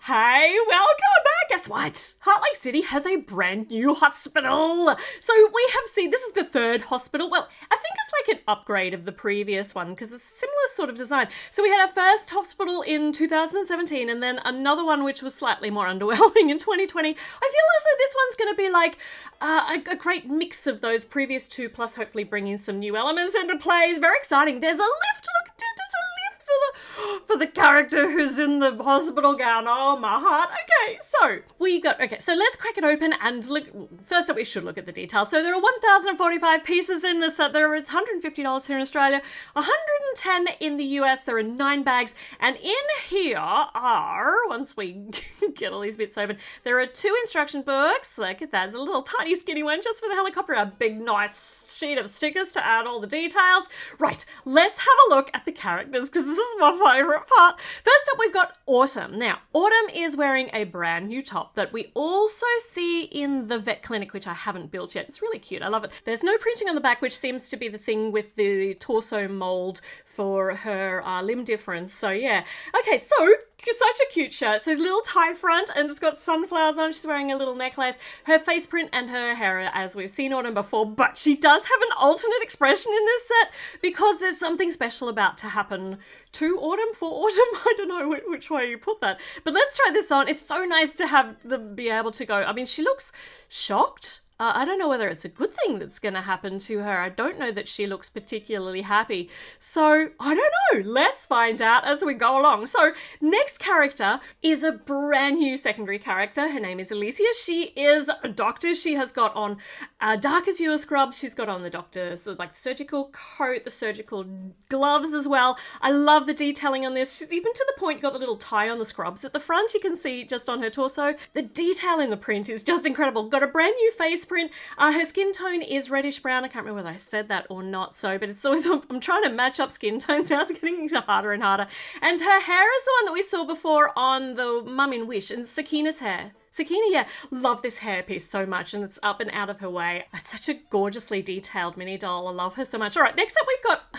Hey, welcome back. Guess what? Heartlake City has a brand new hospital. So we have seen, this is the third hospital. Well, I think it's like an upgrade of the previous one because it's a similar sort of design. So we had our first hospital in 2017 and then another one which was slightly more underwhelming in 2020. I feel as though this one's going to be like a great mix of those previous two plus hopefully bringing some new elements into play. It's very exciting. There's a lift. Look, there's a lift for the character who's in the hospital gown. Oh, my heart. Okay, so so let's crack it open and look. First up, we should look at the details. So there are 1,045 pieces in this set. It's $150 here in Australia, 110 in the US. There are 9 bags. And in here are, once we get all these bits open, there are 2 instruction books. Look at that. There's a little tiny skinny one just for the helicopter, a big nice sheet of stickers to add all the details. Right, let's have a look at the characters because this is my favourite part. First up, we've got Autumn. Now, Autumn is wearing a brand new top that we also see in the vet clinic, which I haven't built yet. It's really cute. I love it. There's no printing on the back, which seems to be the thing with the torso mold for her limb difference. So yeah. Okay, so such a cute shirt. So little tie front and it's got sunflowers on. She's wearing a little necklace. Her face print and her hair, as we've seen Autumn before, but she does have an alternate expression in this set because there's something special about to happen to Autumn for Autumn. I don't know which way you put that. But let's try this on. It's so nice to have them be able to go. I mean, she looks shocked. I don't know whether it's a good thing that's going to happen to her. I don't know that she looks particularly happy. So, I don't know. Let's find out as we go along. So, next character is a brand new secondary character. Her name is Alicia. She is a doctor. She has got on dark azure scrubs. She's got on the doctor's like surgical coat, the surgical gloves as well. I love the detailing on this. She's even to the point got the little tie on the scrubs at the front. You can see just on her torso. The detail in the print is just incredible. Got a brand new face print. Her skin tone is reddish brown. I can't remember whether I said that or not. So, but it's always, I'm trying to match up skin tones now. It's getting harder and harder. And her hair is the one that we saw before on the Mum in Wish and Sakina's hair. Sakina, yeah, love this hairpiece so much and it's up and out of her way. It's such a gorgeously detailed mini doll. I love her so much. All right, next up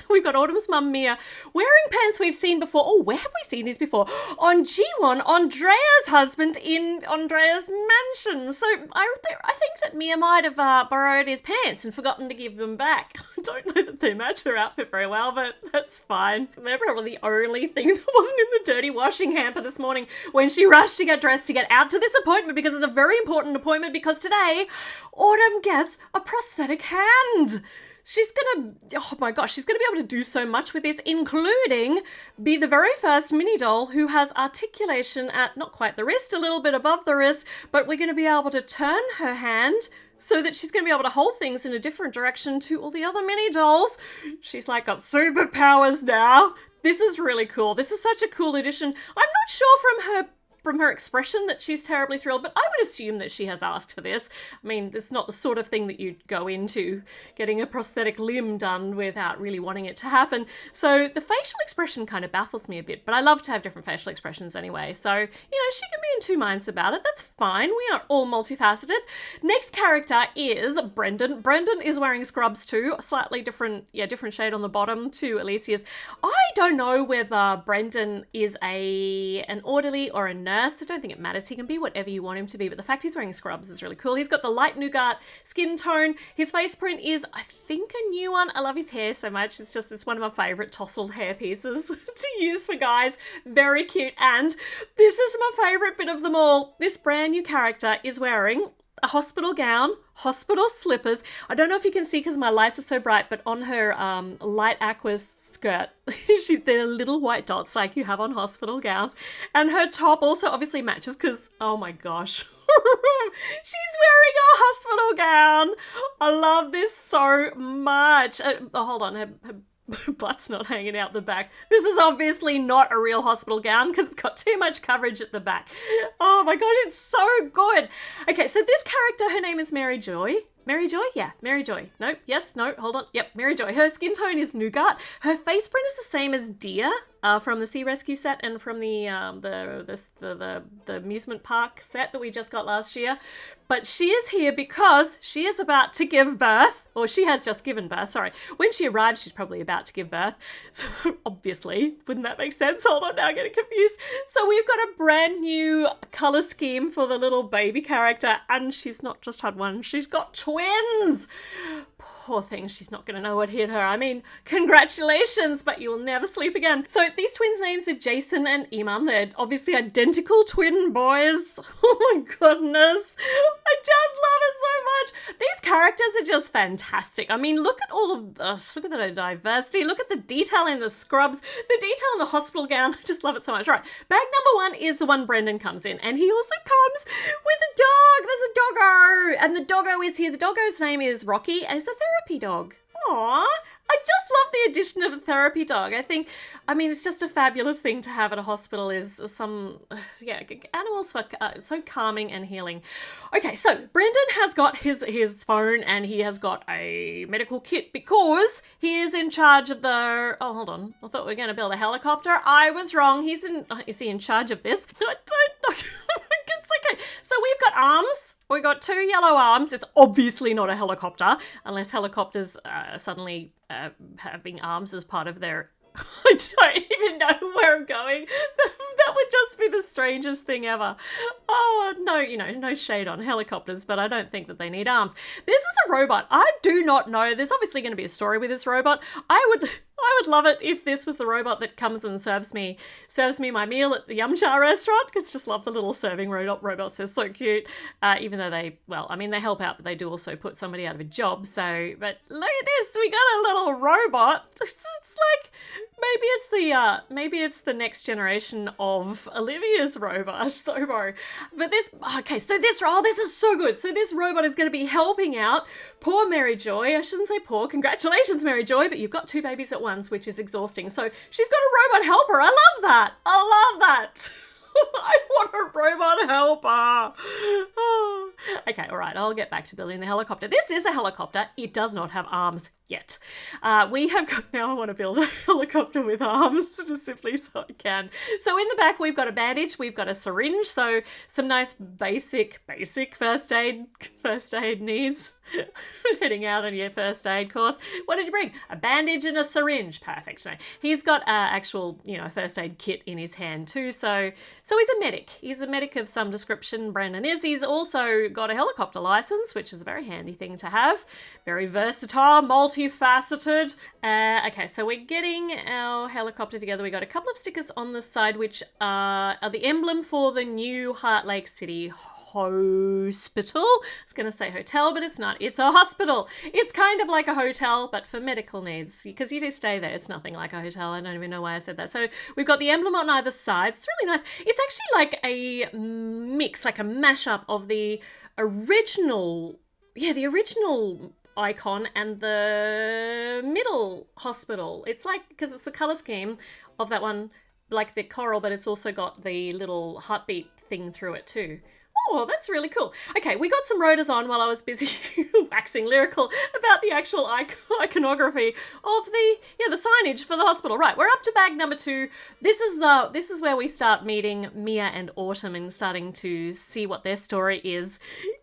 we've got Autumn's mum, Mia, wearing pants we've seen before. Oh, where have we seen these before? On G1, Andrea's husband in Andrea's mansion. So I think that Mia might have borrowed his pants and forgotten to give them back. I don't know that they match her outfit very well, but that's fine. They're probably the only thing that wasn't in the dirty washing hamper this morning when she rushed to get dressed to get out to this appointment, because it's a very important appointment because today Autumn gets a prosthetic hand. She's gonna be able to do so much with this, including be the very first mini doll who has articulation at not quite the wrist, a little bit above the wrist, but we're going to be able to turn her hand so that she's going to be able to hold things in a different direction to all the other mini dolls. She's like got superpowers now. This is really cool. This is such a cool addition. I'm not sure from her expression that she's terribly thrilled, but I would assume that she has asked for this. I mean, it's not the sort of thing that you'd go into getting a prosthetic limb done without really wanting it to happen. So the facial expression kind of baffles me a bit, but I love to have different facial expressions anyway. So, you know, she can be in 2 minds about it. That's fine. We are all multifaceted. Next character is Brendan. Brendan is wearing scrubs too, a slightly different shade on the bottom to Alicia's. I don't know whether Brendan is an orderly or a nurse. I don't think it matters. He can be whatever you want him to be, but the fact he's wearing scrubs is really cool. He's got the light nougat skin tone. His face print is, I think, a new one. I love his hair so much. It's one of my favourite tousled hair pieces to use for guys. Very cute. And this is my favourite bit of them all. This brand new character is wearing a hospital gown, hospital slippers. I don't know if you can see because my lights are so bright, but on her light aqua skirt, they're little white dots like you have on hospital gowns. And her top also obviously matches because, oh my gosh, she's wearing a hospital gown. I love this so much. Hold on, her butt's not hanging out the back. This is obviously not a real hospital gown because it's got too much coverage at the back. Oh my gosh, it's so good. Okay, so this character, her name is Mary Joy. Mary Joy? Yeah, Mary Joy. Nope, yes, no, hold on. Yep, Mary Joy. Her skin tone is nougat. Her face print is the same as Deer from the Sea Rescue set and from the amusement park set that we just got last year. But she is here because she is about to give birth, or she has just given birth, sorry. When she arrives, she's probably about to give birth. So obviously, wouldn't that make sense? Hold on, now I'm getting confused. So we've got a brand new colour scheme for the little baby character, and she's not just had one, she's got twins. Poor thing, she's not going to know what hit her. I mean, congratulations, but you will never sleep again. So these twins' names are Jason and Iman. They're obviously identical twin boys. Oh my goodness. I just love it so much. These characters are just fantastic. I mean, look at look at the diversity. Look at the detail in the scrubs, the detail in the hospital gown. I just love it so much. Right, bag number 1 is the one Brendan comes in, and he also comes with a dog. There's a doggo, and the doggo is here. The doggo's name is Rocky, and it's a therapy dog. Aww. I just love the addition of a therapy dog. I mean, it's just a fabulous thing to have at a hospital is animals are so calming and healing. Okay, so Brendan has got his phone and he has got a medical kit because he is in charge of the, oh, hold on. I thought we were going to build a helicopter. I was wrong. Is he in charge of this? I don't know. It's okay. So we've got arms. We've got 2 yellow arms. It's obviously not a helicopter, unless helicopters suddenly having arms as part of their... I don't even know where I'm going. That would just be the strangest thing ever. Oh, no, no shade on helicopters, but I don't think that they need arms. This is a robot. I do not know. There's obviously going to be a story with this robot. I would love it if this was the robot that comes and serves me my meal at the Yum Cha restaurant, because I just love the little serving robots. They're so cute. Even though they help out, but they do also put somebody out of a job. So, but look at this. We got a little robot. It's like... Maybe it's the next generation of Olivia's robot, Sobo. But this is so good. So this robot is going to be helping out poor Mary Joy. I shouldn't say poor. Congratulations, Mary Joy, but you've got 2 babies at once, which is exhausting. So she's got a robot helper. I love that. I want a robot helper. Oh. Okay, all right, I'll get back to building the helicopter. This is a helicopter. It does not have arms yet. We have got, now I want to build a helicopter with arms, just simply so I can. So in the back, we've got a bandage, we've got a syringe, so some nice basic first aid needs. Heading out on your first aid course. What did you bring? A bandage and a syringe. Perfect. No, he's got actual, first aid kit in his hand too. So he's a medic. He's a medic of some description. Brandon is. He's also got a helicopter license, which is a very handy thing to have. Very versatile, multifaceted. Okay, so we're getting our helicopter together. We got a couple of stickers on the side, which are the emblem for the new Heartlake City Hospital. I was going to say hotel, but it's not. It's a hospital. It's kind of like a hotel, but for medical needs, because you do stay there. It's nothing like a hotel. I don't even know why I said that. So we've got the emblem on either side. It's really nice. It's actually like a mix, like a mashup of the original icon and the middle hospital. It's like, because it's the color scheme of that one, like the coral, but it's also got the little heartbeat thing through it too. Oh, that's really cool. Okay, we got some rotors on while I was busy waxing lyrical about the actual iconography of the signage for the hospital. Right, we're up to bag number 2. This is where we start meeting Mia and Autumn and starting to see what their story is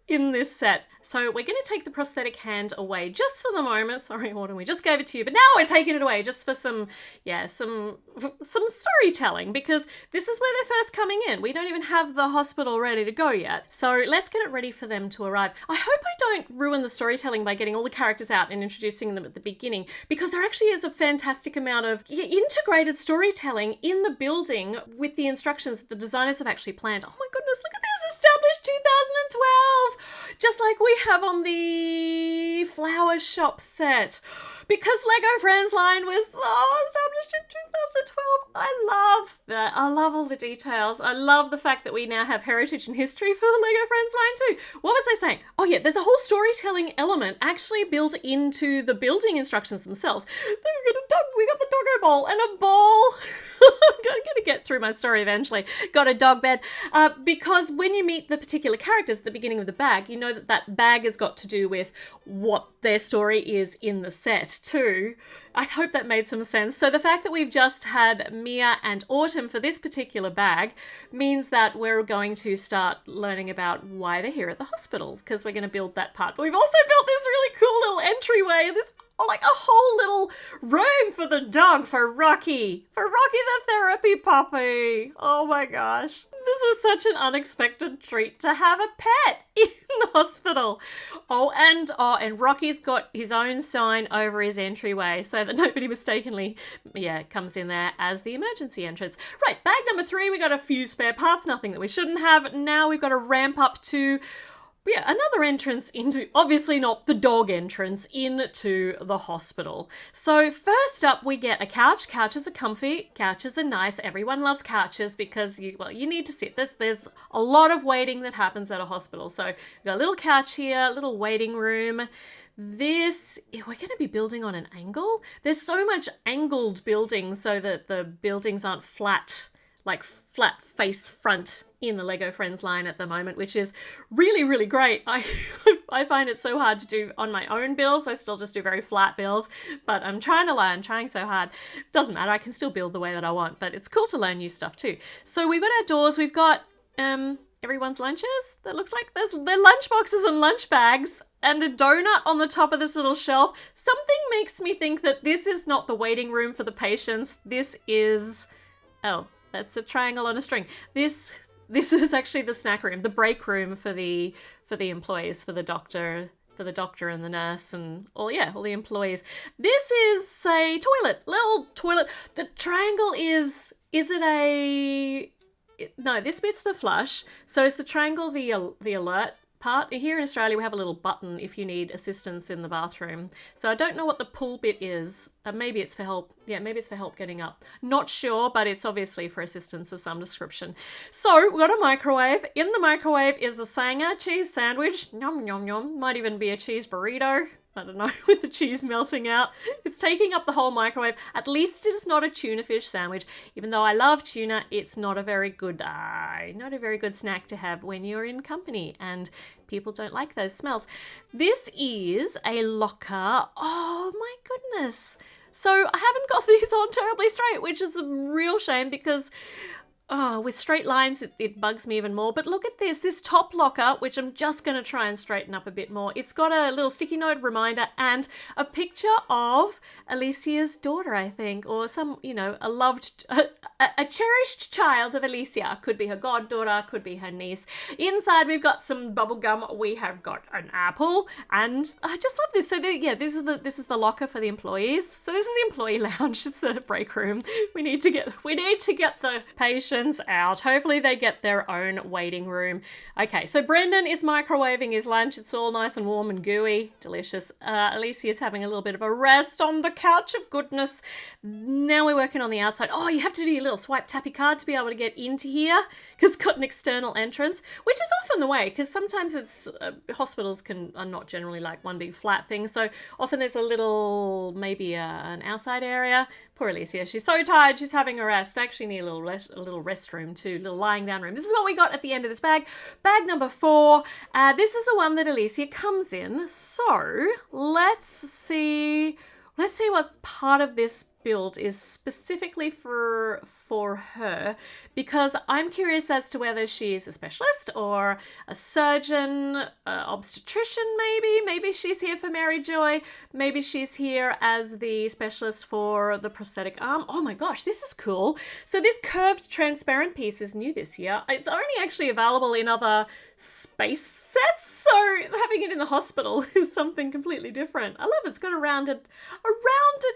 in this set. So we're going to take the prosthetic hand away just for the moment. Sorry, Autumn, we just gave it to you, but now we're taking it away just for some storytelling, because this is where they're first coming in. We don't even have the hospital ready to go yet. So let's get it ready for them to arrive. I hope I don't ruin the storytelling by getting all the characters out and introducing them at the beginning, because there actually is a fantastic amount of integrated storytelling in the building with the instructions that the designers have actually planned. Oh my goodness, look at this! Established 2012, just like we have on the flower shop set, because Lego Friends line was established in 2012. I love that. I love all the details. I love the fact that we now have heritage and history for the Lego Friends line too. What was I saying? Oh yeah, there's a whole storytelling element actually built into the building instructions themselves. Then we got the doggo bowl and a ball. I'm going to get through my story eventually. Got a dog bed. Because when you meet the particular characters at the beginning of the bag, you know that that bag has got to do with what their story is in the set too. I hope that made some sense. So the fact that we've just had Mia and Autumn for this particular bag means that we're going to start learning about why they're here at the hospital, because we're going to build that part. But we've also built this really cool little entryway, this like a whole little room for the dog, for Rocky the therapy puppy. Oh my gosh. This was such an unexpected treat to have a pet in the hospital. And Rocky's got his own sign over his entryway so that nobody mistakenly, comes in there as the emergency entrance. Right, bag number 3, we got a few spare parts, nothing that we shouldn't have. Now we've got to ramp up to another entrance into, obviously not the dog entrance, into the hospital. So first up, we get a couch. Couches are comfy. Couches are nice. Everyone loves couches because you need to sit. There's a lot of waiting that happens at a hospital. So we've got a little couch here, a little waiting room. We're going to be building on an angle. There's so much angled building so that the buildings aren't flat face front in the Lego Friends line at the moment, which is really, really great. I find it so hard to do on my own builds. I still just do very flat builds, but I'm trying to learn, trying so hard. Doesn't matter, I can still build the way that I want, but it's cool to learn new stuff too. So we've got our doors, we've got everyone's lunches. That looks like their lunch boxes and lunch bags and a donut on the top of this little shelf. Something makes me think that this is not the waiting room for the patients. This is... that's a triangle on a string. This is actually the snack room, the break room for the employees, for the doctor and the nurse and all the employees. This is a little toilet. The triangle is it a... No, this bit's the flush. So is the triangle the alert part? Here in Australia, we have a little button if you need assistance in the bathroom. So I don't know what the pull bit is. Maybe it's for help. Yeah, maybe it's for help getting up. Not sure, but it's obviously for assistance of some description. So we've got a microwave. In the microwave is a Sanger cheese sandwich. Yum, yum, yum. Might even be a cheese burrito. I don't know, with the cheese melting out. It's taking up the whole microwave. At least it's not a tuna fish sandwich. Even though I love tuna, it's not a very good snack to have when you're in company and people don't like those smells. This is a locker. Oh my goodness. So I haven't got these on terribly straight, which is a real shame because... with straight lines, it bugs me even more. But look at this top locker, which I'm just going to try and straighten up a bit more. It's got a little sticky note reminder and a picture of Alicia's daughter, I think, or some, a cherished child of Alicia. Could be her goddaughter, could be her niece. Inside, we've got some bubble gum. We have got an apple, and I just love this. So this is the locker for the employees. So this is the employee lounge. It's the break room. We need to get the patient out. Hopefully they get their own waiting room. Okay, so Brendan is microwaving his lunch. It's all nice and warm and gooey. Delicious. Alicia's having a little bit of a rest on the couch of goodness. Now we're working on the outside. Oh, you have to do your little swipe tappy card to be able to get into here because it's got an external entrance, which is often the way because sometimes it's hospitals are not generally like one big flat thing. So often there's a little, maybe an outside area. Poor Alicia. She's so tired. She's having a rest. I actually need a little restroom too, little lying down room. This is what we got at the end of this bag. Bag number 4. This is the one that Alicia comes in. So let's see what part of this build is specifically for her, because I'm curious as to whether she's a specialist or a surgeon, obstetrician maybe she's here for Mary Joy, maybe she's here as the specialist for the prosthetic arm. Oh my gosh, this is cool. So this curved transparent piece is new this year. It's only actually available in other space sets, so having it in the hospital is something completely different. I love it. It's got a rounded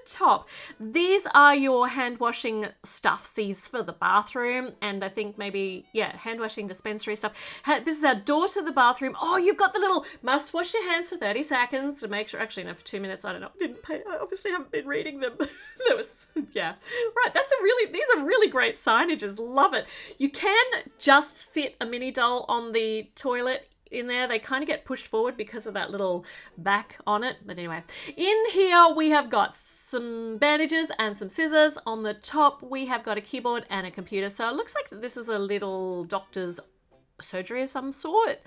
top. These are your hand washing stuffsies for the bathroom, and I think maybe, hand washing dispensary stuff. This is our door to the bathroom. Oh, you've got the little must wash your hands for 30 seconds to make sure, actually no, for 2 minutes, I don't know, I obviously haven't been reading them. Right, these are really great signages, love it. You can just sit a mini doll on the toilet in there. They kind of get pushed forward because of that little back on it. But anyway, in here we have got some bandages and some scissors. On the top we have got a keyboard and a computer. So it looks like this is a little doctor's surgery of some sort.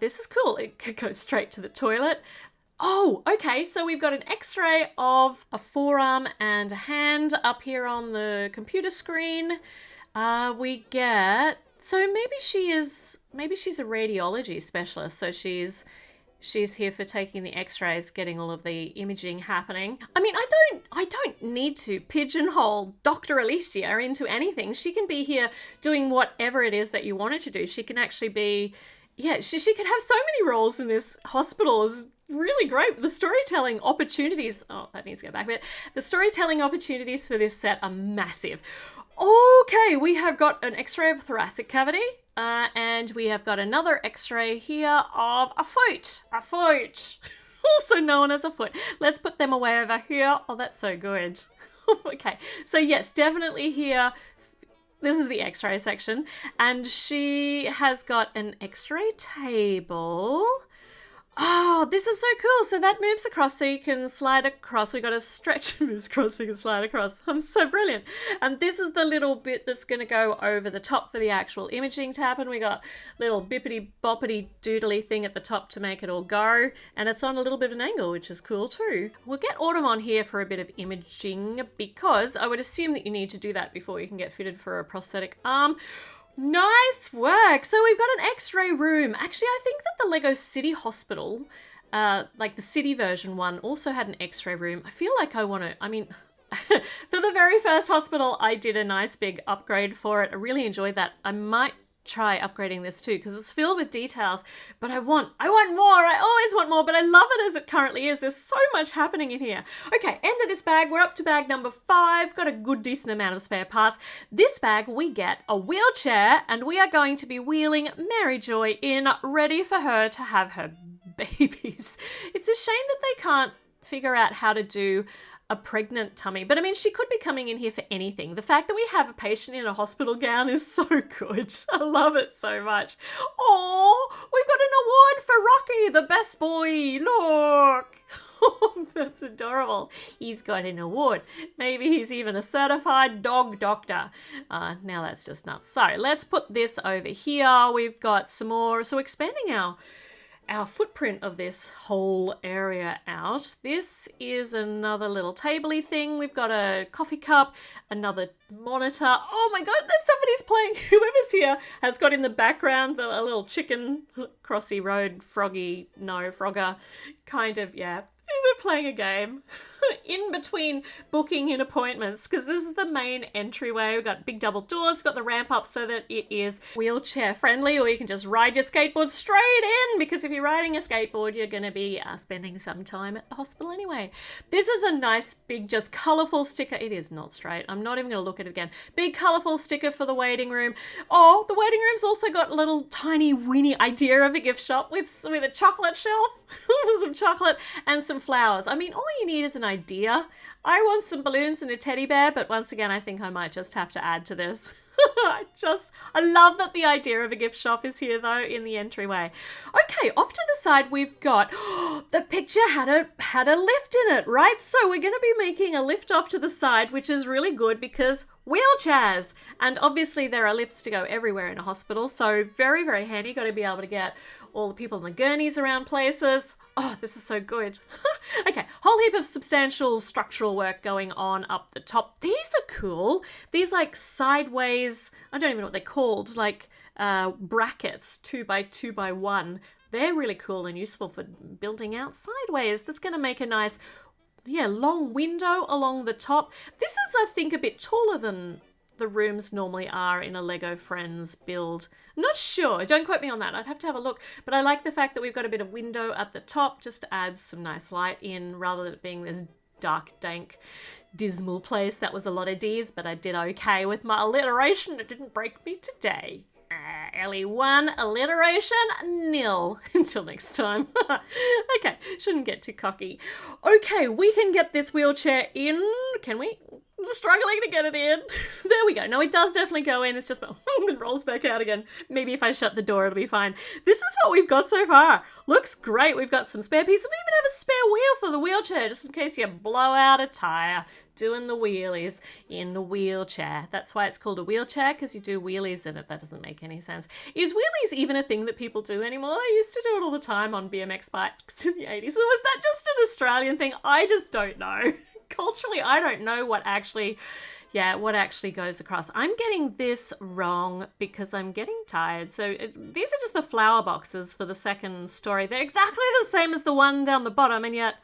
This is cool. It could go straight to the toilet. Oh, okay, so we've got an x-ray of a forearm and a hand up here on the computer screen. We get... So maybe she's a radiology specialist, so she's here for taking the x-rays, getting all of the imaging happening. I mean, I don't need to pigeonhole Dr. Alicia into anything. She can be here doing whatever it is that you want her to do. She can actually be... Yeah, she could have so many roles in this hospital. It's really great. The storytelling opportunities... Oh, that needs to go back a bit. The storytelling opportunities for this set are massive. Okay, we have got an x-ray of a thoracic cavity. And we have got another x-ray here of a foot. A foot. Also known as a foot. Let's put them away over here. Oh, that's so good. Okay, so yes, definitely here... This is the x-ray section, and she has got an x-ray table. Oh, this is so cool. So that moves across so you can slide across. We got a stretch moves across so you can slide across. I'm so brilliant. And this is the little bit that's going to go over the top for the actual imaging to happen. We got little bippity boppity doodly thing at the top to make it all go. And it's on a little bit of an angle, which is cool too. We'll get Autumn on here for a bit of imaging because I would assume that you need to do that before you can get fitted for a prosthetic arm. Nice work. So we've got an x-ray room. Actually, I think that the Lego City Hospital, like the city version one, also had an x-ray room. I feel like I want to, I mean, for the very first hospital, I did a nice big upgrade for it. I really enjoyed that. I might try upgrading this too because it's filled with details, but I want more. I always want more, but I love it as it currently is. There's so much happening in here. Okay, end of this bag. We're up to bag number 5. Got a good decent amount of spare parts. This bag we get a wheelchair and we are going to be wheeling Mary Joy in, ready for her to have her babies. It's a shame that they can't figure out how to do a pregnant tummy. But I mean, she could be coming in here for anything. The fact that we have a patient in a hospital gown is so good. I love it so much. Oh, we've got an award for Rocky, the best boy. Look. Oh, that's adorable. He's got an award. Maybe he's even a certified dog doctor. Now that's just nuts. So let's put this over here. We've got some more. So expanding our footprint of this whole area out. This is another little tabley thing. We've got a coffee cup, another monitor. Oh my goodness, somebody's playing. Whoever's here has got in the background a little chicken, crossy road, frogger, kind of, yeah. They're playing a game in between booking in appointments because this is the main entryway. We've got big double doors, got the ramp up so that it is wheelchair friendly, or you can just ride your skateboard straight in because if you're riding a skateboard, you're going to be spending some time at the hospital anyway. This is a nice big, just colourful sticker. It is not straight. I'm not even going to look at it again. Big colourful sticker for the waiting room. Oh, the waiting room's also got a little tiny weeny idea of a gift shop with a chocolate shelf, some chocolate and some flowers. I mean, all you need is an idea. I want some balloons and a teddy bear, but once again, I think I might just have to add to this. I love that the idea of a gift shop is here though in the entryway. Okay, off to the side we've got, the picture had a lift in it, right? So we're going to be making a lift off to the side, which is really good because wheelchairs. And obviously there are lifts to go everywhere in a hospital, so very, very handy. Got to be able to get all the people in the gurneys around places. Oh, this is so good. Okay, whole heap of substantial structural work going on up the top. These are cool. These like sideways, I don't even know what they're called, like brackets 2x2x1. They're really cool and useful for building out sideways. That's going to make a nice, long window along the top. This is, I think, a bit taller than the rooms normally are in a Lego Friends build. I'm not sure. Don't quote me on that. I'd have to have a look. But I like the fact that we've got a bit of window at the top just to add some nice light in rather than it being this dark, dank, dismal place. That was a lot of D's, but I did okay with my alliteration. It didn't break me today. Ellie 1, alliteration 0. Until next time. Okay, shouldn't get too cocky. Okay, we can get this wheelchair in. Can we? struggling to get it in. There we go. No, it does definitely go in. It's just it rolls back out again. Maybe if I shut the door, it'll be fine. This is what we've got so far. Looks great. We've got some spare pieces. We even have a spare wheel for the wheelchair, just in case you blow out a tire doing the wheelies in the wheelchair. That's why it's called a wheelchair, because you do wheelies in it. That doesn't make any sense. Is wheelies even a thing that people do anymore? They used to do it all the time on BMX bikes in the 80s. So was that just an Australian thing? I just don't know. Culturally, I don't know what actually goes across. I'm getting this wrong because I'm getting tired. So these are just the flower boxes for the second story. They're exactly the same as the one down the bottom, and yet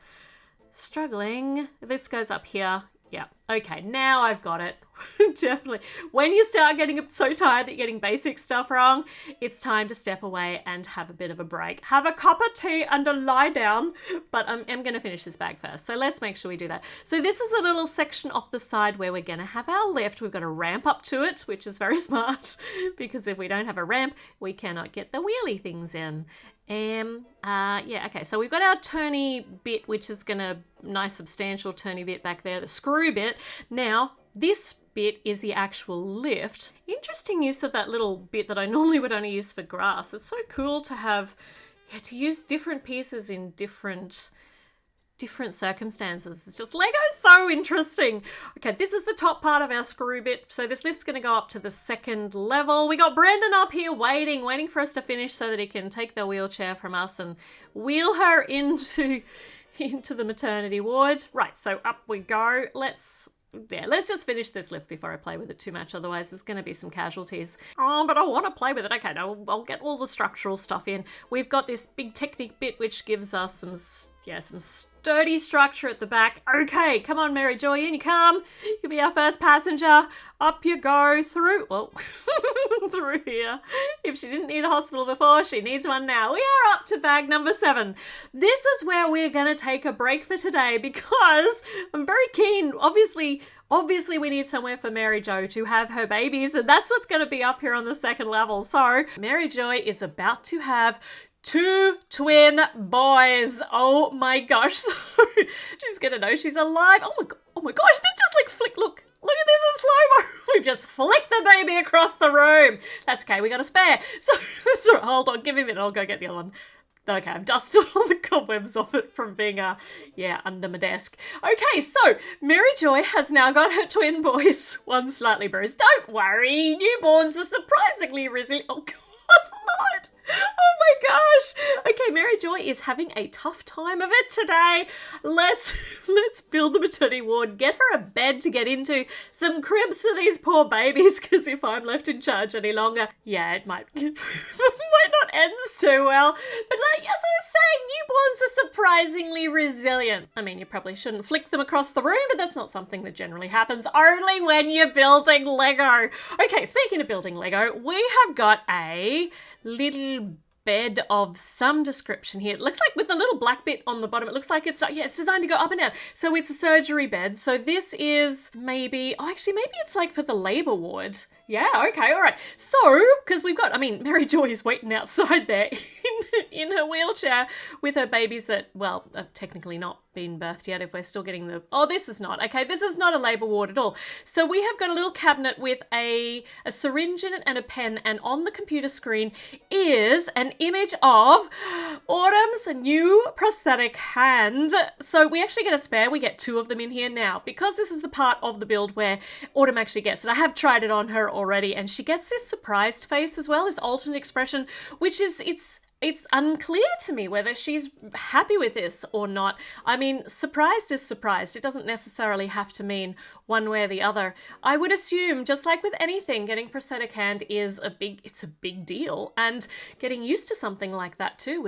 struggling. This goes up here. Yeah. Okay, now I've got it. Definitely. When you start getting so tired that you're getting basic stuff wrong, it's time to step away and have a bit of a break. Have a cup of tea and a lie down. But I'm going to finish this bag first. So let's make sure we do that. So this is a little section off the side where we're going to have our lift. We've got a ramp up to it, which is very smart, because if we don't have a ramp, we cannot get the wheelie things in. Okay, so we've got our turny bit, which is gonna nice substantial turny bit back there, the screw bit. Now this bit is the actual lift. Interesting use of that little bit that I normally would only use for grass. It's so cool to have, to use different pieces in different circumstances. It's just Lego's so interesting. Okay, this is the top part of our screw bit. So this lift's going to go up to the second level. We got Brendan up here waiting for us to finish so that he can take the wheelchair from us and wheel her into the maternity ward. Right, so up we go. Let's just finish this lift before I play with it too much. Otherwise, there's going to be some casualties. Oh, but I want to play with it. Okay, no, I'll get all the structural stuff in. We've got this big technique bit, which gives us some sturdy structure at the back. Okay, come on, Mary Joy, in you come. You'll be our first passenger. Up you go through, well, through here. If she didn't need a hospital before, she needs one now. We are up to bag number 7. This is where we're going to take a break for today because I'm very keen. Obviously we need somewhere for Mary Jo to have her babies, and that's what's going to be up here on the second level. So Mary Joy is about to have 2 twin boys. Oh my gosh. So she's going to know she's alive. Oh my gosh, they just like flick. Look at this in slow-mo. We've just flicked the baby across the room. That's okay, we got a spare. So hold on, give me a minute, I'll go get the other one. Okay, I've dusted all the cobwebs off it from being, under my desk. Okay, so Mary Joy has now got her twin boys, one slightly bruised. Don't worry, newborns are surprisingly resilient. Oh, God, Lord. Oh my gosh. Okay, Mary Joy is having a tough time of it today. Let's build the maternity ward, get her a bed to get into, some cribs for these poor babies, because if I'm left in charge any longer, it might not end so well. But as I was saying, newborns are surprisingly resilient. I mean, you probably shouldn't flick them across the room, but that's not something that generally happens, only when you're building Lego. Okay, speaking of building Lego, we have got a little bed of some description here. It looks like with the little black bit on the bottom, it looks like it's designed to go up and down. So it's a surgery bed. So this is maybe it's like for the labor ward. Yeah, okay, all right. So, because we've got, Mary Joy is waiting outside there in her wheelchair with her babies that, have technically not been birthed yet if we're still getting this is not. Okay, this is not a labour ward at all. So we have got a little cabinet with a syringe in it and a pen, and on the computer screen is an image of Autumn's new prosthetic hand. So we actually get a spare. We get 2 of them in here now because this is the part of the build where Autumn actually gets it. I have tried it on her already, and she gets this surprised face as well, this alternate expression, which is, it's unclear to me whether she's happy with this or not. Surprised is surprised. It doesn't necessarily have to mean one way or the other. I would assume, just like with anything, getting prosthetic hand is a big deal, and getting used to something like that too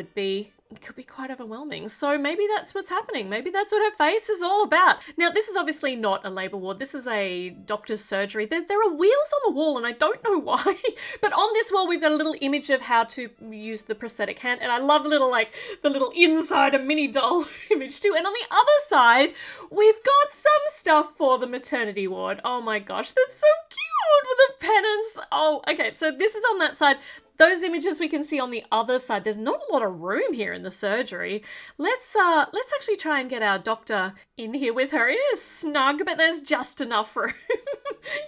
could be quite overwhelming. So maybe that's what's happening. Maybe that's what her face is all about. Now, this is obviously not a labour ward. This is a doctor's surgery. There are wheels on the wall, and I don't know why. But on this wall, we've got a little image of how to use the prosthetic hand. And I love the little inside a mini doll image too. And on the other side, we've got some stuff for the maternity ward. Oh my gosh, that's so cute with the pennants. Oh, okay. So this is on that side. those images we can see on the other side. There's not a lot of room here in the surgery. Let's actually try and get our doctor in here with her. It is snug, but there's just enough room.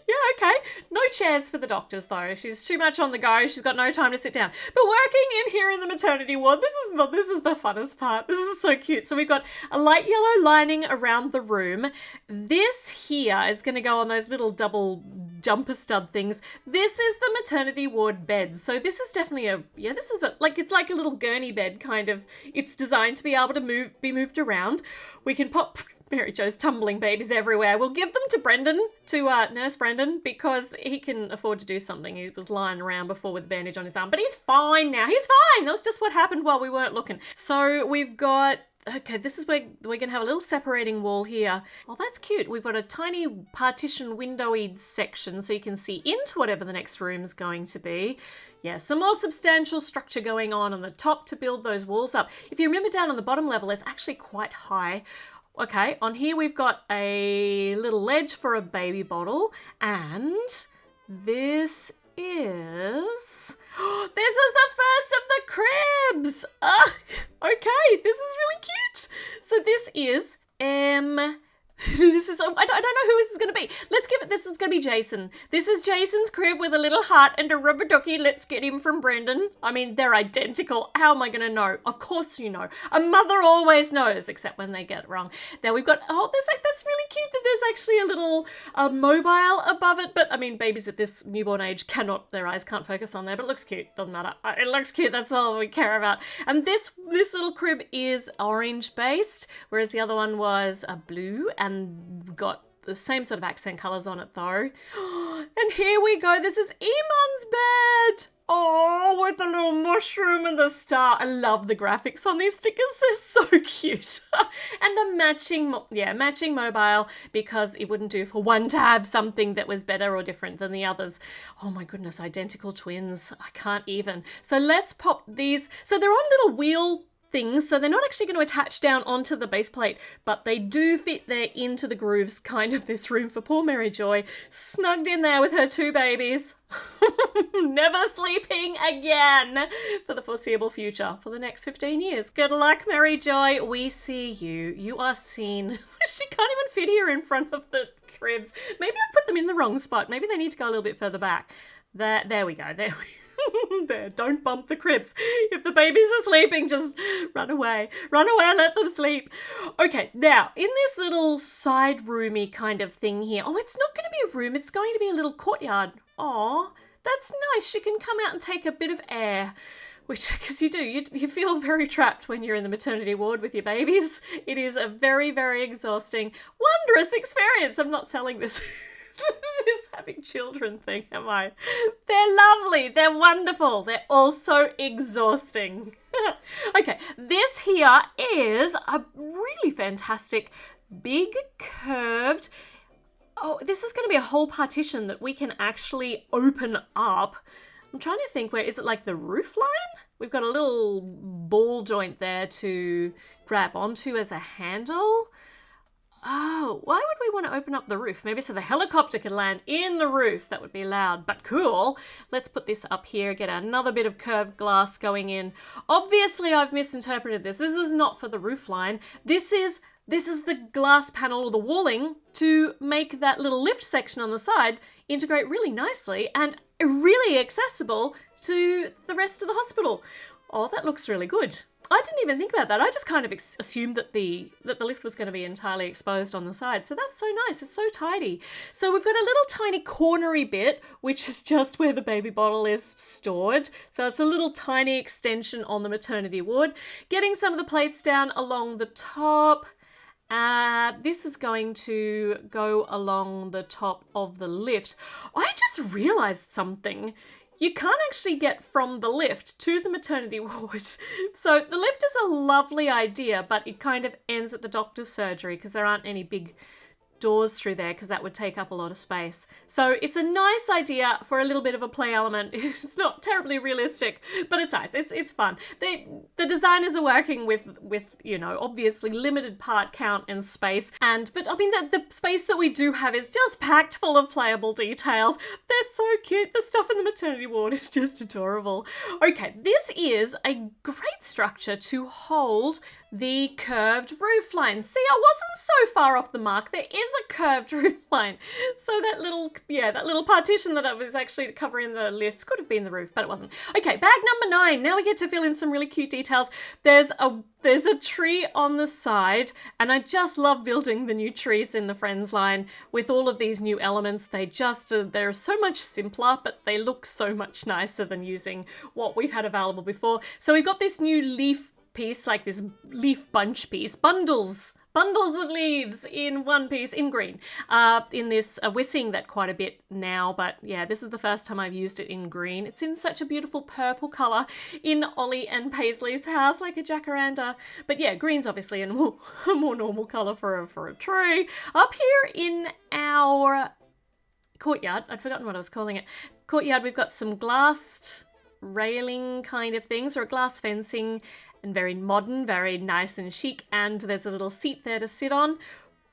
Yeah, okay. No chairs for the doctors though. She's too much on the go. She's got no time to sit down. But working in here in the maternity ward, this is the funnest part. This is so cute. So we've got a light yellow lining around the room. This here is going to go on those little double jumper stud things. This is the maternity ward bed. So this is definitely it's like a little gurney bed kind of. It's designed to be able to be moved around. We can pop Mary Jo's tumbling babies everywhere. We'll give them to Brendan, to Nurse Brendan, because he can afford to do something. He was lying around before with a bandage on his arm, but he's fine now. He's fine. That was just what happened while we weren't looking. So we've got... Okay, this is where we're going to have a little separating wall here. Oh, that's cute. We've got a tiny partition windowy section so you can see into whatever the next room's going to be. Yeah, some more substantial structure going on the top to build those walls up. If you remember down on the bottom level, it's actually quite high. Okay, on here we've got a little ledge for a baby bottle, and this is... This is the first of the cribs! Okay, this is really cute. So this is this is, I don't know who this is going to be. Let's give it, this is going to be Jason. This is Jason's crib with a little heart and a rubber ducky. Let's get him from Brendan. I mean, they're identical. How am I going to know? Of course you know. A mother always knows, except when they get it wrong. Now we've got, that's really cute that there's actually a little mobile above it. But I mean, babies at this newborn age their eyes can't focus on there, but it looks cute. Doesn't matter. It looks cute. That's all we care about. And this little crib is orange based, whereas the other one was a blue and got the same sort of accent colours on it though. And here we go. This is Iman's bed. Oh, with the little mushroom and the star. I love the graphics on these stickers. They're so cute. And a matching mobile, because it wouldn't do for one to have something that was better or different than the others. Oh my goodness, identical twins. I can't even. So let's pop these. So they're on little wheel things, so they're not actually going to attach down onto the base plate, but they do fit there into the grooves kind of this room for poor Mary Joy, snugged in there with her two babies. Never sleeping again for the foreseeable future, for the next 15 years. Good luck, Mary Joy. We see you. You are seen. She can't even fit here in front of the cribs. Maybe I've put them in the wrong spot. Maybe they need to go a little bit further back. There we go. There, don't bump the cribs. If the babies are sleeping, just run away and let them sleep. Okay, now in this little side roomy kind of thing here, it's not going to be a room, it's going to be a little courtyard. Oh, that's nice. You can come out and take a bit of air, which, because you feel very trapped when you're in the maternity ward with your babies. It is a very, very exhausting, wondrous experience. I'm not selling this this having children thing, am I? They're lovely. They're wonderful. They're also exhausting. Okay, this here is a really fantastic, big, curved... Oh, this is going to be a whole partition that we can actually open up. I'm trying to think, where is it, like the roof line? We've got a little ball joint there to grab onto as a handle. Oh, why would we want to open up the roof? Maybe so the helicopter could land in the roof. That would be loud, but cool. Let's put this up here, get another bit of curved glass going in. Obviously, I've misinterpreted this. This is not for the roof line. This is the glass panel or the walling to make that little lift section on the side integrate really nicely and really accessible to the rest of the hospital. Oh, that looks really good. I didn't even think about that. I just kind of assumed that the lift was going to be entirely exposed on the side. So that's so nice. It's so tidy. So we've got a little tiny cornery bit, which is just where the baby bottle is stored. So it's a little tiny extension on the maternity ward. Getting some of the plates down along the top. This is going to go along the top of the lift. I just realised something. You can't actually get from the lift to the maternity ward. So the lift is a lovely idea, but it kind of ends at the doctor's surgery because there aren't any big doors through there because that would take up a lot of space. So it's a nice idea for a little bit of a play element. It's not terribly realistic, but it's nice. It's fun. The designers are working with obviously limited part count and space, but I mean the space that we do have is just packed full of playable details. They're so cute. The stuff in the maternity ward is just adorable. Okay, this is a great structure to hold the curved roof line. See, I wasn't so far off the mark. There is a curved roof line. So that little partition that I was actually covering the lifts could have been the roof, but it wasn't. Okay, bag number 9. Now we get to fill in some really cute details. There's a tree on the side, and I just love building the new trees in the Friends line with all of these new elements. They're so much simpler, but they look so much nicer than using what we've had available before. So we've got this new leaf piece, like this leaf bunch piece, bundles of leaves in one piece in green. In this, we're seeing that quite a bit now, but yeah, this is the first time I've used it in green. It's in such a beautiful purple colour in Ollie and Paisley's house, like a jacaranda. But yeah, green's obviously a more normal colour for a tree. Up here in our courtyard, I'd forgotten what I was calling it. Courtyard, we've got some glassed railing kind of things, or glass fencing, and very modern, very nice and chic, and there's a little seat there to sit on.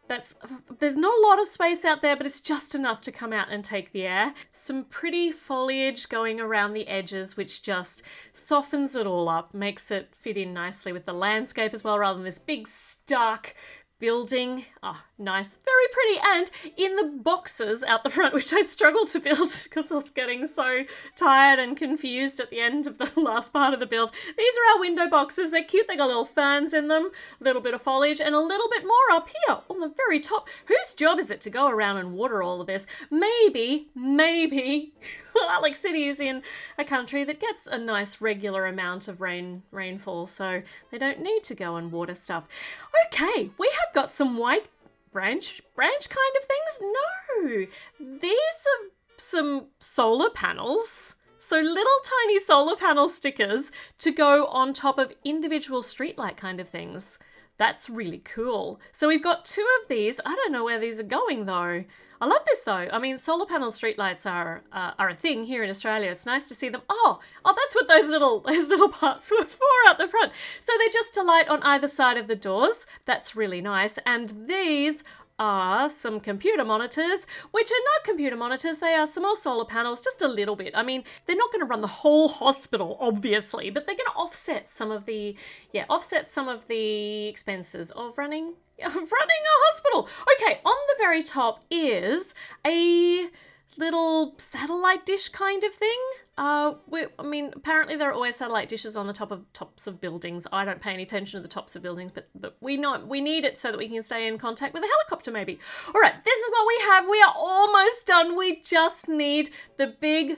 There's not a lot of space out there, but it's just enough to come out and take the air. Some pretty foliage going around the edges, which just softens it all up, makes it fit in nicely with the landscape as well, rather than this big stark building. Oh, nice, very pretty. And in the boxes out the front, which I struggled to build because I was getting so tired and confused at the end of the last part of the build. These are our window boxes. They're cute. They got little ferns in them, a little bit of foliage, and a little bit more up here on the very top. Whose job is it to go around and water all of this? Maybe Heartlake City is in a country that gets a nice regular amount of rainfall, so they don't need to go and water stuff. Okay, we have got some white branch kind of things. No, these are some solar panels. So little tiny solar panel stickers to go on top of individual streetlight kind of things. That's really cool. So we've got 2 of these. I don't know where these are going though. I love this though. I mean, solar panel streetlights are a thing here in Australia. It's nice to see them. Oh, that's what those little parts were for out the front. So they're just to light on either side of the doors. That's really nice. And these are some computer monitors, which are not computer monitors. They are some more solar panels, just a little bit. I mean, they're not going to run the whole hospital, obviously, but they're going to offset some of the expenses of running a hospital. Okay, on the very top is a little satellite dish kind of thing. Apparently there are always satellite dishes on the tops of buildings. I don't pay any attention to the tops of buildings, but we need it so that we can stay in contact with a helicopter maybe. All right, this is what we have. We are almost done. We just need the big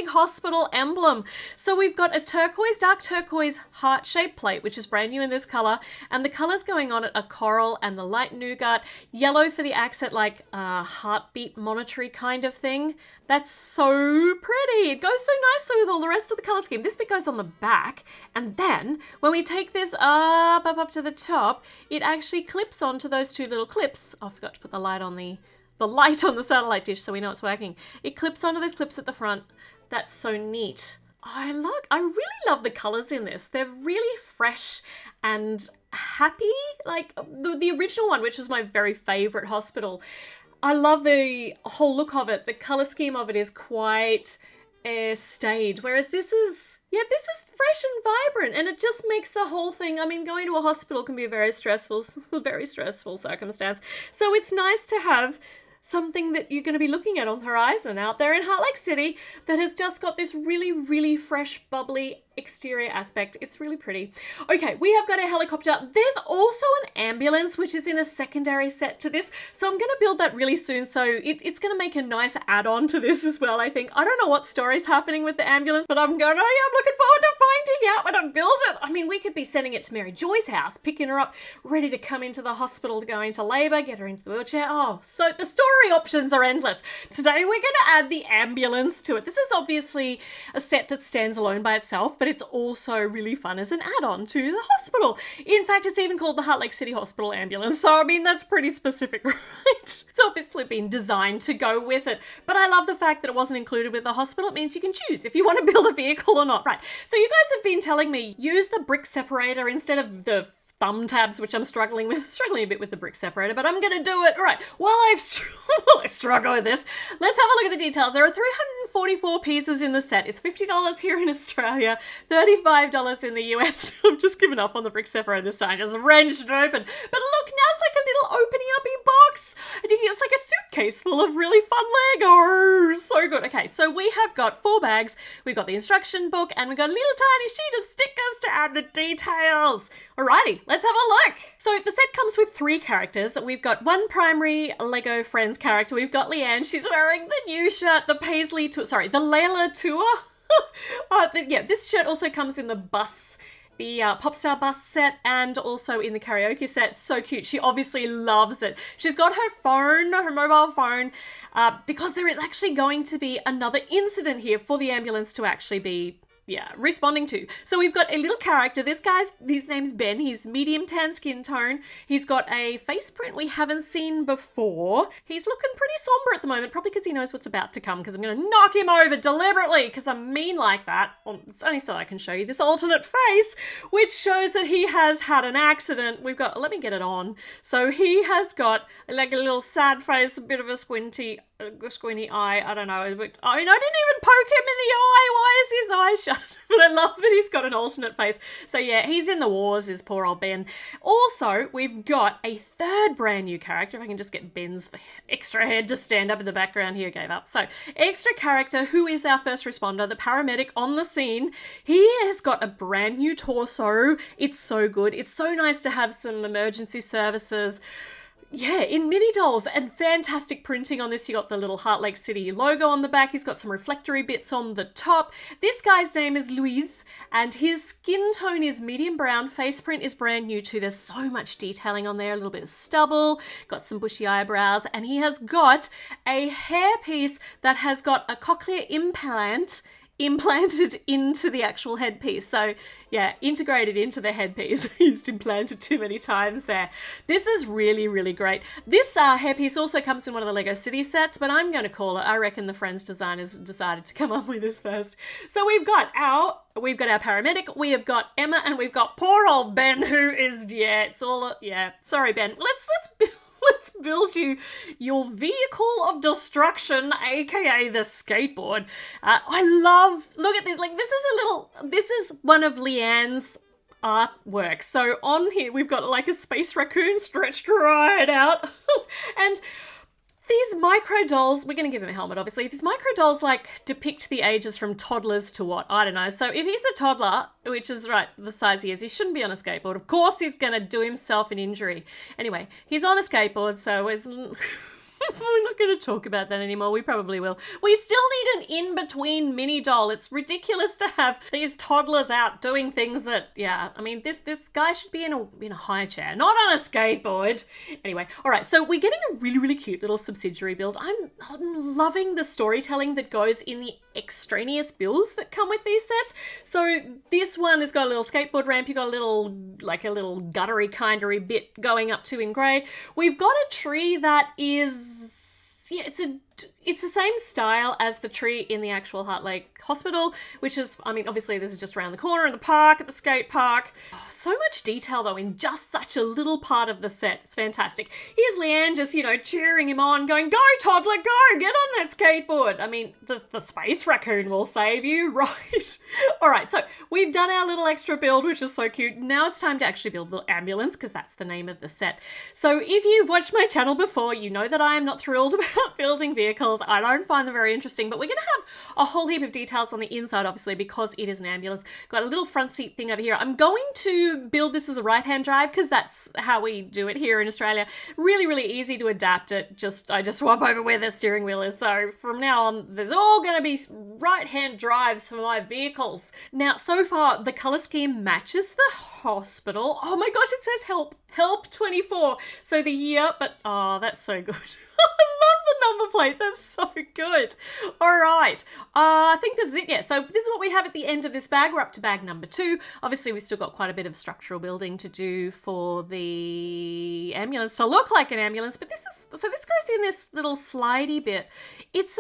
hospital emblem. So we've got a dark turquoise heart-shaped plate, which is brand new in this colour, and the colours going on it are coral and the light nougat, yellow for the accent, like heartbeat monitory kind of thing. That's so pretty. It goes so nicely with all the rest of the colour scheme. This bit goes on the back, and then when we take this up to the top, it actually clips onto those 2 little clips. I forgot to put the light on the satellite dish so we know it's working. It clips onto those clips at the front. That's so neat. I really love the colours in this. They're really fresh and happy. Like the original one, which was my very favourite hospital. I love the whole look of it. The colour scheme of it is quite staid, whereas this is fresh and vibrant, and it just makes the whole thing, I mean, going to a hospital can be a very stressful circumstance. So it's nice to have something that you're going to be looking at on the horizon out there in Heartlake City that has just got this really, really fresh, bubbly exterior aspect. It's really pretty. Okay, we have got a helicopter. There's also an ambulance, which is in a secondary set to this. So I'm going to build that really soon. So it's going to make a nice add-on to this as well, I think. I don't know what story's happening with the ambulance, but I'm looking forward to finding out when I build it. I mean, we could be sending it to Mary Joy's house, picking her up, ready to come into the hospital to go into labour, get her into the wheelchair. Oh, so the story options are endless. Today we're going to add the ambulance to it. This is obviously a set that stands alone by itself, but it's also really fun as an add-on to the hospital. In fact, it's even called the Heartlake City Hospital Ambulance. So, I mean, that's pretty specific, right? It's obviously been designed to go with it. But I love the fact that it wasn't included with the hospital. It means you can choose if you want to build a vehicle or not. Right. So you guys have been telling me use the brick separator instead of the thumb tabs, which I'm struggling a bit with the brick separator, but I'm going to do it. All right. While I struggle with this, let's have a look at the details. There are 344 pieces in the set. It's $50 here in Australia, $35 in the US. I'm just giving up on the brick separator this time. I just wrenched it open. But look, now it's like a little opening uppy box. And it's like a suitcase full of really fun Legos. So good. Okay, so we have got 4 bags. We've got the instruction book, and we've got a little tiny sheet of stickers to add the details. Alrighty, let's have a look. So the set comes with 3 characters. We've got one primary Lego Friends character. We've got Leanne. She's wearing the new shirt, the the Layla tour. This shirt also comes in the Popstar bus set and also in the karaoke set. So cute. She obviously loves it. She's got her mobile phone, because there is actually going to be another incident here for the ambulance to actually be responding to. So we've got a little character. His name's Ben. He's medium tan skin tone. He's got a face print we haven't seen before. He's looking pretty somber at the moment, probably because he knows what's about to come, because I'm going to knock him over deliberately because I'm mean like that. It's only so I can show you this alternate face, which shows that he has had an accident. Let me get it on. So he has got like a little sad face, a bit of a squinty eye. I don't know. I didn't even poke him in the eye. Why is his eye shut? But I love that he's got an alternate face. So yeah, he's in the wars, is poor old Ben. Also, we've got a 3rd brand new character. If I can just get Ben's extra head to stand up in the background here, gave up. So, extra character who is our first responder, the paramedic on the scene. He has got a brand new torso. It's so good. It's so nice to have some emergency services in mini dolls, and fantastic printing on this. You got the little Heartlake City logo on the back. He's got some reflectory bits on the top. This guy's name is Luis, and his skin tone is medium brown. Face print is brand new too. There's so much detailing on there. A little bit of stubble, got some bushy eyebrows, and he has got a hairpiece that has got a cochlear implanted into the actual headpiece. So yeah, integrated into the headpiece. Used implanted too many times there. This is really, really great. This hairpiece also comes in one of the Lego City sets, but I'm going to call it, I reckon the Friends designers decided to come up with this first. So we've got our paramedic, we have got Emma, and we've got poor old Ben, who is, sorry Ben. Let's build you your vehicle of destruction, aka the skateboard. Look at this. Like, this is one of Leanne's artwork. So on here we've got like a space raccoon stretched right out. And these micro dolls, we're going to give him a helmet, obviously. These micro dolls like depict the ages from toddlers to what? I don't know. So if he's a toddler, which is right the size he is, he shouldn't be on a skateboard. Of course he's going to do himself an injury. Anyway, he's on a skateboard, so it's... We're not going to talk about that anymore. We probably will. We still need an in-between mini doll. It's ridiculous to have these toddlers out doing things that, I mean, this guy should be in a high chair, not on a skateboard. Anyway, all right, so we're getting a really, really cute little subsidiary build. I'm loving the storytelling that goes in the extraneous builds that come with these sets. So this one has got a little skateboard ramp. You've got a little guttery kindery bit going up to in grey. We've got a tree that is, it's the same style as the tree in the actual Heartlake Hospital, which is, I mean, obviously this is just around the corner in the park, at the skate park. Oh, so much detail though in just such a little part of the set. It's fantastic. Here's Leanne just, cheering him on, going, go toddler, go, get on that skateboard. I mean, the space raccoon will save you, right? All right, so we've done our little extra build, which is so cute. Now it's time to actually build the ambulance, because that's the name of the set. So if you've watched my channel before, you know that I am not thrilled about building vehicles. vehicles. I don't find them very interesting, but we're going to have a whole heap of details on the inside, obviously, because it is an ambulance. Got a little front seat thing over here. I'm going to build this as a right-hand drive because that's how we do it here in Australia. Really, really easy to adapt it. I just swap over where the steering wheel is. So from now on, there's all going to be right-hand drives for my vehicles. Now, so far, the colour scheme matches the hospital. Oh my gosh, it says help 24. So the year, but oh, that's so good. I love the number plate. That's so good. All right. I think this is it. Yeah. So this is what we have at the end of this bag. We're up to bag number 2. Obviously, we've still got quite a bit of structural building to do for the ambulance to look like an ambulance. But this goes in this little slidey bit. Is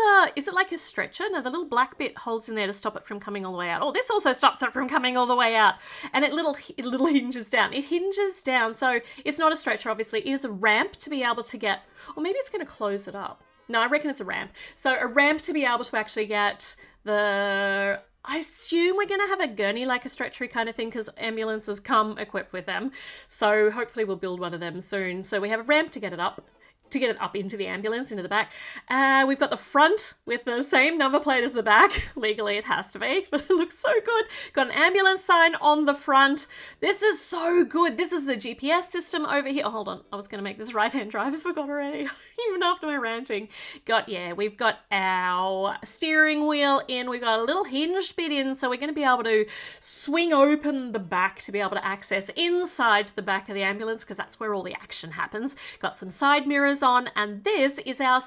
it like a stretcher? No, the little black bit holds in there to stop it from coming all the way out. Oh, this also stops it from coming all the way out. And it little hinges down. It hinges down. So it's not a stretcher, obviously. It is a ramp to be able to get, or maybe it's going to close it up. No, I reckon it's a ramp. So a ramp to be able to actually get I assume we're going to have a gurney, like a stretchery kind of thing, because ambulances come equipped with them. So hopefully we'll build one of them soon. So we have a ramp to get it up. Into the ambulance, into the back. We've got the front with the same number plate as the back. Legally, it has to be, but it looks so good. Got an ambulance sign on the front. This is so good. This is the GPS system over here. Oh, hold on. I was going to make this right-hand drive. I forgot already, even after my ranting. We've got our steering wheel in. We've got a little hinged bit in, so we're going to be able to swing open the back to be able to access inside the back of the ambulance, because that's where all the action happens. Got some side mirrors on, and this is our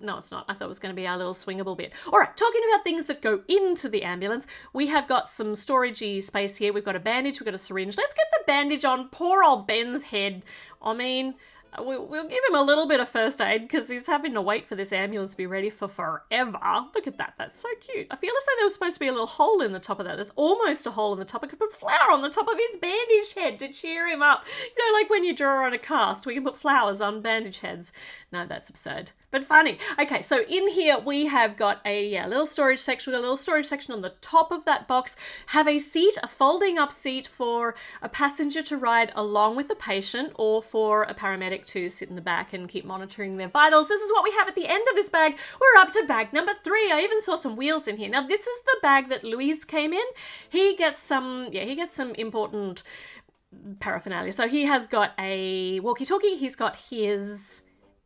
no, it's not. I thought it was going to be our little swingable bit. All right, talking about things that go into the ambulance, we have got some storagey space here. We've got a bandage, we've got a syringe. Let's get the bandage on poor old Ben's head. I mean, we'll give him a little bit of first aid because he's having to wait for this ambulance to be ready for forever. Look at that. That's so cute. I feel as though there was supposed to be a little hole in the top of that. There's almost a hole in the top. I could put flour on the top of his bandaged head to cheer him up. You know, like when you draw on a cast, we can put flowers on bandage heads. No, that's absurd, but funny. Okay, so in here we have got a little storage section. We've got a little storage section on the top of that box. Have a seat, a folding up seat for a passenger to ride along with the patient, or for a paramedic to sit in the back and keep monitoring their vitals. This is what we have at the end of this bag. We're up to bag number 3. I even saw some wheels in here. Now, this is the bag that Louise came in. He gets some important paraphernalia. So he has got a walkie-talkie. He's got his...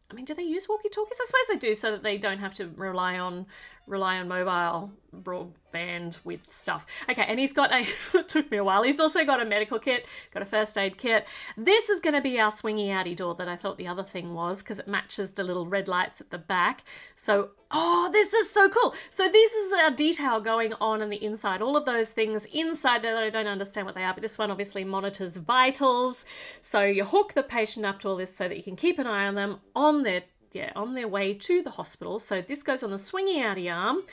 I mean, do they use walkie-talkies? I suppose they do, so that they don't have to rely on mobile broadband with stuff. Okay, and he's got it took me a while. He's also got a medical kit, got a first aid kit. This is going to be our swingy outy door that I thought the other thing was, because it matches the little red lights at the back. So, oh, this is so cool. So this is our detail going on the inside. All of those things inside there that I don't understand what they are, but this one obviously monitors vitals. So you hook the patient up to all this so that you can keep an eye on them on their way to the hospital. So this goes on the swingy outy arm.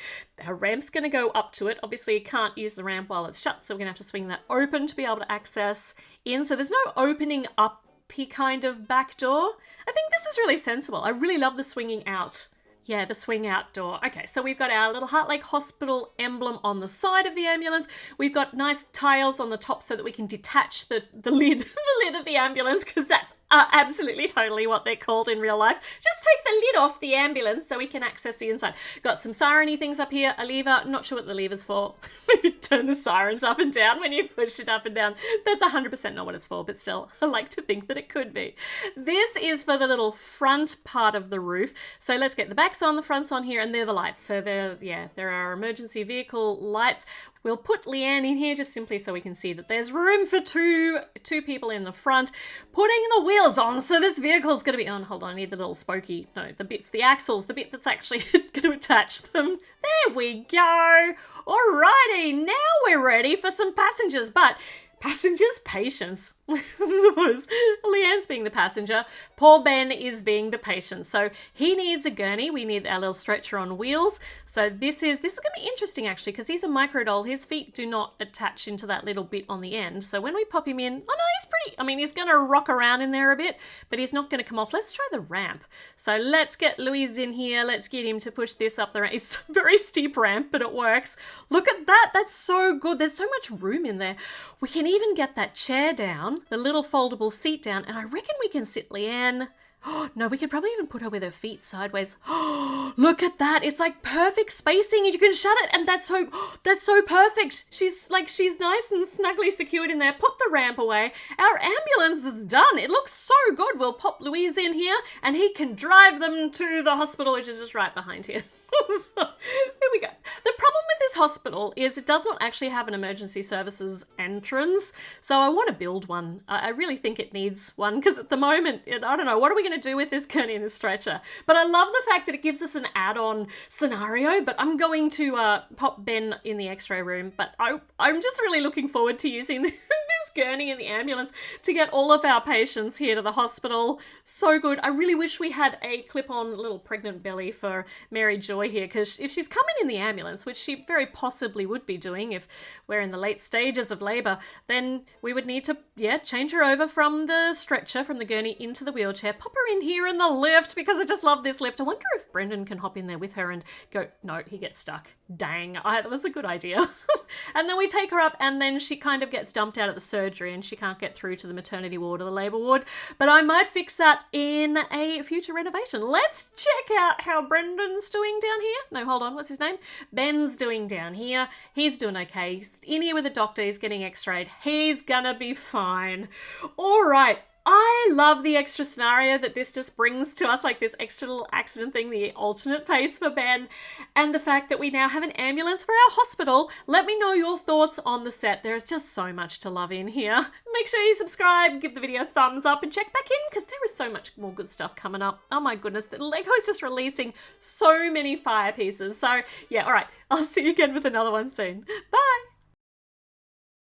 Our ramp's going to go up to it. Obviously, you can't use the ramp while it's shut, so we're going to have to swing that open to be able to access in. So there's no opening up kind of back door. I think this is really sensible. I really love the swinging out. Yeah, the swing out door. Okay, so we've got our little Heartlake Hospital emblem on the side of the ambulance. We've got nice tiles on the top so that we can detach the lid, the lid of the ambulance, because that's absolutely totally what they're called in real life. Just take the lid off the ambulance so we can access the inside. Got some siren-y things up here, a lever. Not sure what the lever's for. Maybe turn the sirens up and down when you push it up and down. That's 100% not what it's for, but still, I like to think that it could be. This is for the little front part of the roof. So let's get the backs on, the fronts on here, and they're the lights. So there are emergency vehicle lights. We'll put Leanne in here just simply so we can see that there's room for two people in the front. Putting the wheels on, so this vehicle's going to be... Oh, hold on, I need the little spokey. No, the axles, the bit that's actually going to attach them. There we go. Alrighty, now we're ready for some passengers, but... Patients. I suppose Leanne's being the passenger. Poor Ben is being the patient. So he needs a gurney. We need our little stretcher on wheels. So this is going to be interesting actually, because he's a microdoll. His feet do not attach into that little bit on the end. So when we pop him in, oh no, he's going to rock around in there a bit, but he's not going to come off. Let's try the ramp. So let's get Louise in here. Let's get him to push this up the ramp. It's a very steep ramp, but it works. Look at that. That's so good. There's so much room in there. We can even get that chair down, the little foldable seat down, and I reckon we can sit Leanne No, we could probably even put her with her feet sideways. Look at that. It's like perfect spacing and you can shut it and that's so perfect. She's nice and snugly secured in there. Put the ramp away. Our ambulance is done. It looks so good. We'll pop Louise in here and he can drive them to the hospital, which is just right behind here. Here we go. The problem with this hospital is it does not actually have an emergency services entrance. So I want to build one. I really think it needs one because at the moment, I don't know, what are we going to do with this gurney and this stretcher? But I love the fact that it gives us an add-on scenario, but I'm going to pop Ben in the x-ray room. But I'm just really looking forward to using this gurney in the ambulance to get all of our patients here to the hospital. So good. I really wish we had a clip-on little pregnant belly for Mary Joy here, because if she's coming in the ambulance, which she very possibly would be doing if we're in the late stages of labour, then we would need to, change her over from the stretcher, from the gurney into the wheelchair, pop her in here in the lift, because I just love this lift. I wonder if Brendan can hop in there with her and go, no, he gets stuck. Dang, that was a good idea. And then we take her up and then she kind of gets dumped out at the surgery and she can't get through to the maternity ward or the labour ward. But I might fix that in a future renovation. Let's check out how Brendan's doing down here. No, hold on, what's his name? Ben's doing down here. He's doing okay. He's in here with the doctor. He's getting x-rayed. He's gonna be fine. All right. I love the extra scenario that this just brings to us, like this extra little accident thing, the alternate face for Ben, and the fact that we now have an ambulance for our hospital. Let me know your thoughts on the set. There is just so much to love in here. Make sure you subscribe, give the video a thumbs up, and check back in because there is so much more good stuff coming up. Oh my goodness, the Lego is just releasing so many fire pieces. So yeah, all right, I'll see you again with another one soon. Bye.